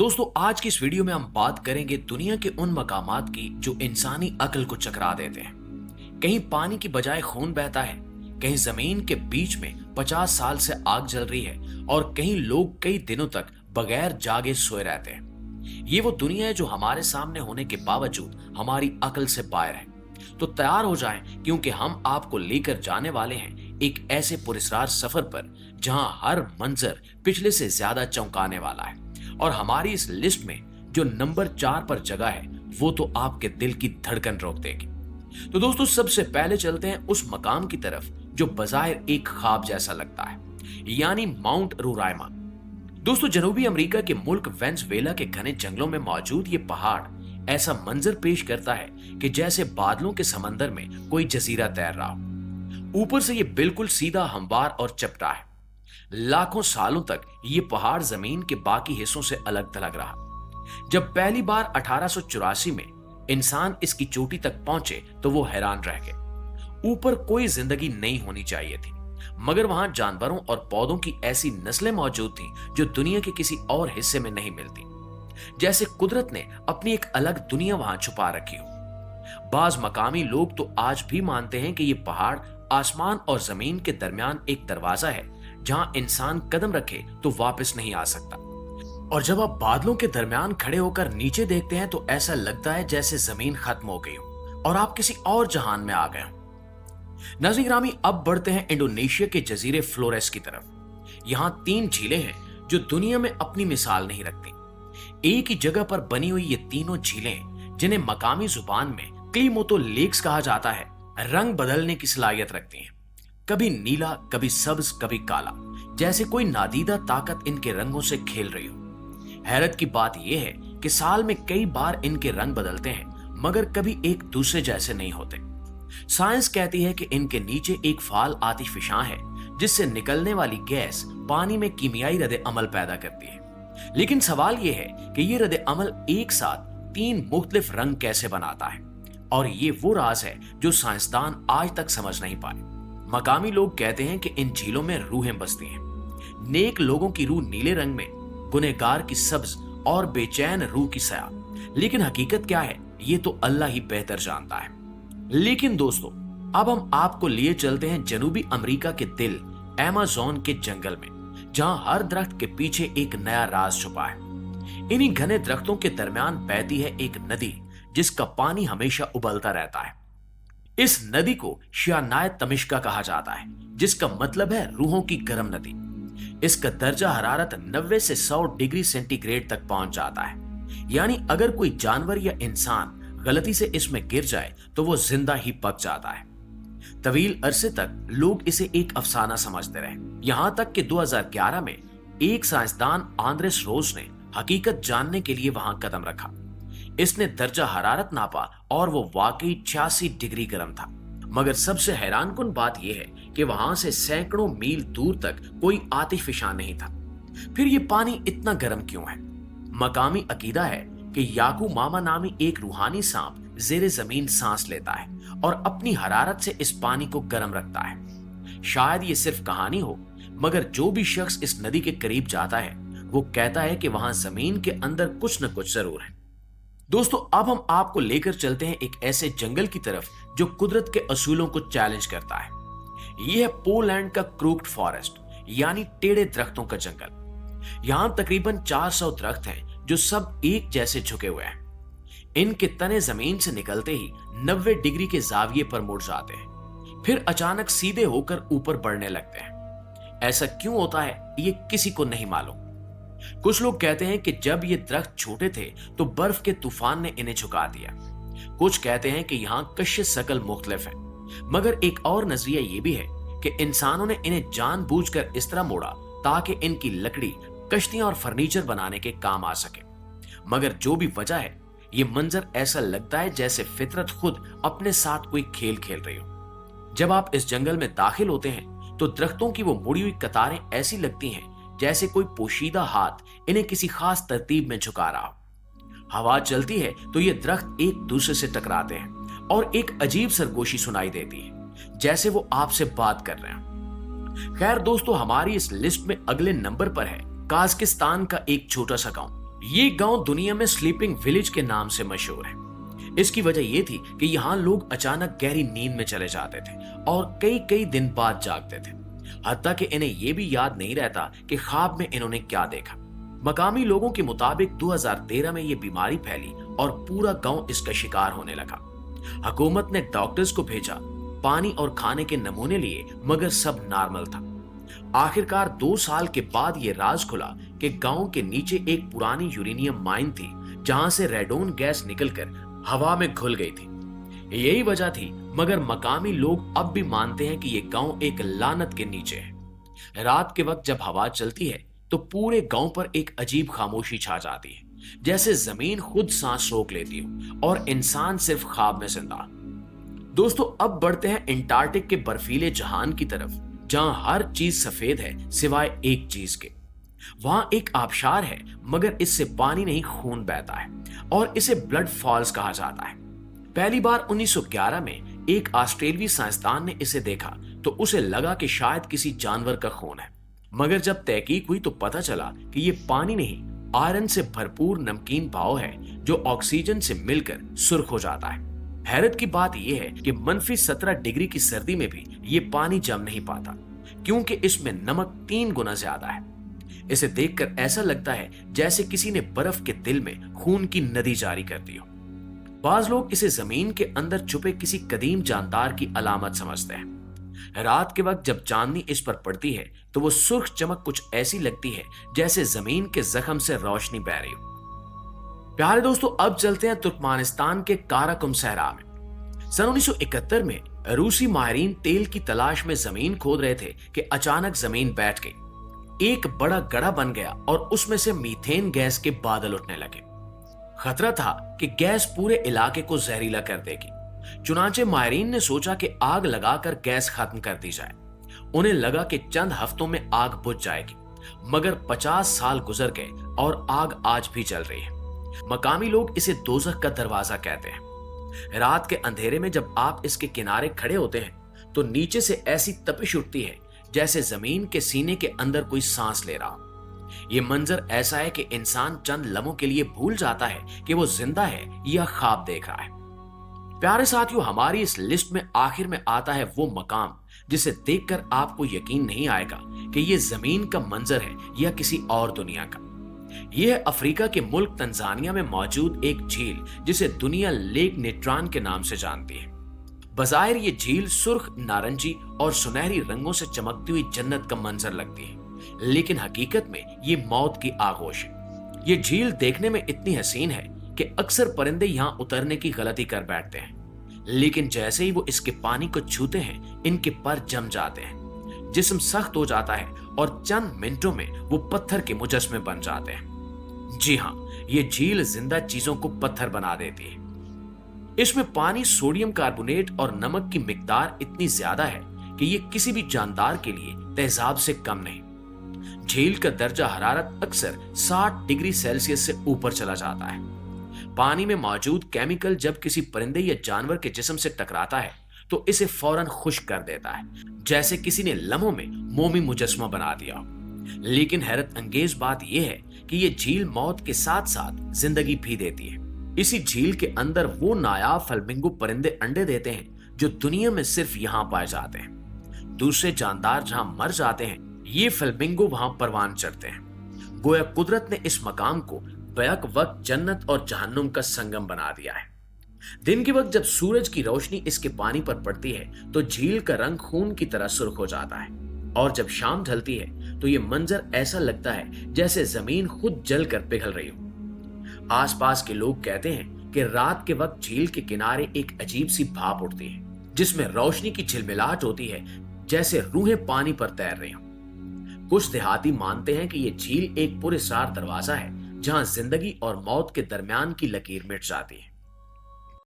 दोस्तों आज की इस वीडियो में हम बात करेंगे दुनिया के उन मकामात की जो इंसानी अक्ल को चकरा देते हैं। कहीं पानी की बजाय खून बहता है, कहीं जमीन के बीच में 50 साल से आग जल रही है और कहीं लोग कई दिनों तक बगैर जागे सोए रहते हैं। ये वो दुनिया है जो हमारे सामने होने के बावजूद हमारी अक्ल से बाहर है। तो तैयार हो जाएं क्योंकि हम आपको लेकर जाने वाले हैं एक ऐसे पुरस्कार सफर पर जहां हर मंजर पिछले से ज्यादा चौंकाने वाला है। और हमारी इस लिस्ट में जो नंबर 4 पर जगह है वो तो आपके दिल की धड़कन रोक देगी। तो दोस्तों सबसे पहले चलते हैं उस मकाम की तरफ जो बज़ाहिर एक ख्वाब जैसा लगता है, यानी माउंट रोराइमा। दोस्तों जनूबी अमेरिका के मुल्क वेनेजुएला के घने जंगलों में मौजूद ये पहाड़ ऐसा मंजर पेश करता है कि जैसे बादलों के समंदर में कोई जजीरा तैर रहा हो। ऊपर से ये बिल्कुल सीधा हमवार और चपटा है। लाखों सालों तक ये पहाड़ जमीन के बाकी हिस्सों से अलग थलग रहा। जब पहली बार 1884 में इंसान इसकी चोटी तक पहुंचे तो वो हैरान रह गए। ऊपर कोई जिंदगी नहीं होनी चाहिए थी, मगर वहां जानवरों और पौधों की ऐसी नस्लें मौजूद थीं जो दुनिया के किसी और हिस्से में नहीं मिलती। जैसे कुदरत ने अपनी एक अलग दुनिया वहां छुपा रखी हो। बाज मकामी लोग तो आज भी मानते हैं कि ये पहाड़ आसमान और जमीन के दरमियान एक दरवाजा है जहां इंसान कदम रखे तो वापस नहीं आ सकता। और जब आप बादलों के दरमियान खड़े होकर नीचे देखते हैं तो ऐसा लगता है जैसे जमीन खत्म हो गई हो और आप किसी और जहान में आ गए हो। नाज़रीन ग्रामी, अब बढ़ते हैं इंडोनेशिया के जजीरे फ्लोरेस की तरफ। यहां 3 झीलें हैं जो दुनिया में अपनी मिसाल नहीं रखती। एक ही जगह पर बनी हुई ये तीनों झीलें, जिन्हें मकामी जुबान में क्लीमोतो लेक्स कहा जाता है, रंग बदलने की सलाहियत रखती हैं। कभी नीला, कभी सब्ज, कभी काला, जैसे कोई नादीदा ताकत इनके रंगों से खेल रही हो। हैरत की बात यह है कि साल में कई बार इनके रंग बदलते हैं, मगर कभी एक दूसरे जैसे नहीं होते। साइंस कहती है कि इनके नीचे एक फाल आतिशफशां है जिससे निकलने वाली गैस पानी में कीमियाई रद्द अमल पैदा करती है। लेकिन सवाल यह है कि यह रद्द अमल एक साथ 3 मुख्तलिफ रंग कैसे बनाता है, और ये वो राज है जो साइंसदान आज तक समझ नहीं पाए। मकामी लोग कहते हैं कि इन झीलों में रूहें बसती हैं। नेक लोगों की रूह नीले रंग में, गुनहगार की सब्ज और बेचैन रूह की स्याह। लेकिन हकीकत क्या है ये तो अल्लाह ही बेहतर जानता है। लेकिन दोस्तों अब हम आपको लिए चलते हैं जनूबी अमेरिका के दिल अमेज़न के जंगल में, जहां हर दरख्त के पीछे एक नया राज छुपा है। इन्हीं घने दरख्तों के दरमियान बहती है एक नदी जिसका पानी हमेशा उबलता रहता है। इस नदी को शियानायत तमिश्का कहा जाता है, जिसका मतलब है रूहों की गर्म नदी। इसका दर्जा हरारत 90 से 100 डिग्री सेंटीग्रेड तक पहुंच जाता है, यानी अगर कोई जानवर या इंसान गलती से इसमें गिर जाए तो वो जिंदा ही पक जाता है। तवील अरसे तक लोग इसे एक अफसाना समझते रहे, यहां तक कि 2011 में एक साइंसदान आंद्रेस रोज ने हकीकत जानने के लिए वहां कदम रखा। इसने दर्जा हरारत नापा और वो वाकई 86 डिग्री गर्म था। मगर सबसे हैरानकुन बात यह है कि वहां से सैकड़ों मील दूर तक कोई आतिशफशां नहीं था। फिर ये पानी इतना गर्म क्यों है? मकामी अकीदा है कि याकू मामा नामी एक रूहानी सांप जेरे जमीन सांस लेता है और अपनी हरारत से इस पानी को गर्म रखता है। शायद ये सिर्फ कहानी हो, मगर जो भी शख्स इस नदी के करीब जाता है वो कहता है कि वहां जमीन के अंदर कुछ न कुछ जरूर है। दोस्तों अब हम आपको लेकर चलते हैं एक ऐसे जंगल की तरफ जो कुदरत के असूलों को चैलेंज करता है। यह है पोलैंड का क्रूक्ड फॉरेस्ट, यानी टेढ़े दरख्तों का जंगल। यहां तकरीबन 400 दरख्त हैं जो सब एक जैसे झुके हुए हैं। इनके तने जमीन से निकलते ही 90 डिग्री के जाविये पर मुड़ जाते हैं, फिर अचानक सीधे होकर ऊपर बढ़ने लगते हैं। ऐसा क्यों होता है ये किसी को नहीं मालूम। कुछ लोग कहते हैं कि जब ये दरख्त छोटे थे तो बर्फ के तूफान ने इन्हें झुका दिया। कुछ कहते हैं कि यहाँ कशिश शकल मुख्तलिफ है, मगर एक और नजरिया ये भी है कि इंसानों ने इन्हें जानबूझकर इस तरह मोड़ा ताकि इनकी लकड़ी कश्तियां और फर्नीचर बनाने के काम आ सके। मगर जो भी वजह है, ये मंजर ऐसा लगता है जैसे फितरत खुद अपने साथ कोई खेल खेल रही हो। जब आप इस जंगल में दाखिल होते हैं तो दरख्तों की वो मुड़ी हुई कतारें ऐसी लगती हैं जैसे कोई पोशीदा हाथ इन्हें किसी खास तरतीब में झुका रहा हो। हवा चलती है तो ये दरख्त एक दूसरे से टकराते हैं और एक अजीब सरगोशी सुनाई देती है, जैसे वो आपसे बात कर रहे हैं। खैर दोस्तों, हमारी इस लिस्ट में अगले नंबर पर है काजाकिस्तान का एक छोटा सा गांव ये गांव दुनिया में स्लीपिंग विलेज के नाम से मशहूर है। इसकी वजह यह थी कि यहाँ लोग अचानक गहरी नींद में चले जाते थे और कई कई दिन बाद जागते थे, हत्ता कि इन्हें यह भी याद नहीं रहता कि ख्वाब में इन्होंने क्या देखा। मकामी लोगों के मुताबिक 2013 में यह बीमारी फैली और पूरा गांव इसका शिकार होने लगा। हुकूमत ने डॉक्टर्स को भेजा, पानी और खाने के नमूने लिए, मगर सब नॉर्मल था। आखिरकार 2 साल के बाद यह राज खुला कि गांव के नीचे एक पुरानी यूरेनियम माइन थी, जहां से रेडोन गैस निकलकर हवा में घुल गई थी। यही वजह थी, मगर मकामी लोग अब भी मानते हैं कि यह गांव एक लानत के नीचे है। रात के वक्त जब हवा चलती है तो पूरे गांव पर एक अजीब खामोशी छा जाती है, जैसे जमीन खुद सांस रोक लेती हो और इंसान सिर्फ ख्वाब में जिंदा। दोस्तों, अब बढ़ते हैं अंटार्कटिक के बर्फीले जहान की तरफ, जहां हर चीज सफेद है सिवाय एक चीज के। वहां एक आबशार है, मगर इससे पानी नहीं खून बहता है और इसे ब्लड फॉल्स कहा जाता है। पहली बार 1911 में एक ऑस्ट्रेलियाई साइंसदान ने इसे देखा तो उसे लगा कि शायद किसी जानवर का खून है, मगर जब तहकीक हुई तो पता चला कि यह पानी नहीं, आयरन से भरपूर नमकीन भाव है जो ऑक्सीजन से मिलकर सुर्ख हो जाता है। हैरत की बात यह है कि -17 डिग्री की सर्दी में भी ये पानी जम नहीं पाता, क्योंकि इसमें नमक 3 गुना ज्यादा है। इसे देखकर ऐसा लगता है जैसे किसी ने बर्फ के दिल में खून की नदी जारी कर दी हो। बाज लोग इसे जमीन के अंदर छुपे किसी कदीम जानदार की अलामत समझते हैं। रात के वक्त जब चांदनी इस पर पड़ती है तो वो सुर्ख चमक कुछ ऐसी लगती है जैसे जमीन के जख्म से रोशनी बह रही हो। प्यारे दोस्तों, अब चलते हैं तुर्कमानिस्तान के काराकुम सहरा में। सन 1971 में रूसी माहिरीन तेल की तलाश में जमीन खोद रहे थे कि अचानक जमीन बैठ गई। एक बड़ा गड्ढा बन गया और उसमें से मीथेन गैस के बादल उठने लगे। खतरा था कि गैस पूरे इलाके को जहरीला कर देगी। चुनांचे माहिरीन ने सोचा कि आग लगाकर गैस खत्म कर दी जाए। उन्हें लगा कि चंद हफ्तों में आग बुझ जाएगी, मगर 50 साल गुजर गए और आग आज भी जल रही है। मकामी लोग इसे दोज़ख का दरवाजा कहते हैं। रात के अंधेरे में जब आप इसके किनारे खड़े होते हैं तो नीचे से ऐसी तपिश उठती है जैसे जमीन के सीने के अंदर कोई सांस ले रहा। ये मंजर ऐसा है कि इंसान चंद लम्हों के लिए भूल जाता है कि वो जिंदा है या ख्वाब देख रहा है। प्यारे साथियों, हमारी इस लिस्ट में आखिर में आता है वो मकाम जिसे देखकर आपको यकीन नहीं आएगा कि ये जमीन का मंजर है या किसी और दुनिया का। यह है अफ्रीका के मुल्क तंजानिया में मौजूद एक झील जिसे दुनिया लेक नेट्रान के नाम से जानती है। बज़ाहिर ये झील सुर्ख नारंगी और सुनहरी रंगों से चमकती हुई जन्नत का मंजर लगती है, लेकिन हकीकत में ये मौत की आगोश है। ये झील देखने में इतनी हसीन है कि अक्सर परिंदे यहाँ उतरने की गलती कर बैठते हैं, लेकिन जैसे ही वो इसके पानी को छूते हैं इनके पर जम जाते हैं, जिस्म सख्त हो जाता है और चंद मिनटों में वो पत्थर के मुजस्मे बन जाते हैं। जी हाँ, ये झील जिंदा चीजों को पत्थर बना देती है। इसमें पानी, सोडियम कार्बोनेट और नमक की मिकदार इतनी ज्यादा है कि ये किसी भी जानदार के लिए तेजाब से कम नहीं। झील का दर्जा हरारत अक्सर 60 डिग्री सेल्सियस से ऊपर चला जाता है। पानी में मौजूद केमिकल जब किसी परिंदे या जानवर के जिस्म से टकराता है तो इसे फौरन खुश्क कर देता है, जैसे किसी ने लम्हों में मोमी मुजस्मा बना दिया। लेकिन हैरत अंगेज बात यह है कि यह झील मौत के साथ साथ जिंदगी भी देती है। इसी झील के अंदर वो नायाब फ्लेमिंगो परिंदे अंडे देते हैं जो दुनिया में सिर्फ यहाँ पाए जाते हैं। दूसरे जानदार जहां मर जाते हैं, ये फ्लेमिंगो वहां परवान चढ़ते हैं। गोया कुदरत ने इस मकाम को बैक वक्त जन्नत और जहन्नुम का संगम बना दिया है। दिन के वक्त जब सूरज की रोशनी इसके पानी पर पड़ती है तो झील का रंग खून की तरह सुर्ख हो जाता है, और जब शाम ढलती है तो ये मंजर ऐसा लगता है जैसे जमीन खुद जल कर पिघल रही हो। आसपास के लोग कहते हैं कि रात के वक्त झील के किनारे एक अजीब सी भाप उठती है, जिसमें रोशनी की झिलमिलाहट होती है, जैसे रूहें पानी पर तैर रही हों। कुछ देहाती मानते हैं कि यह झील एक पुरअसरार दरवाजा है जहां जिंदगी और मौत के दरमियान की लकीर मिट जाती है।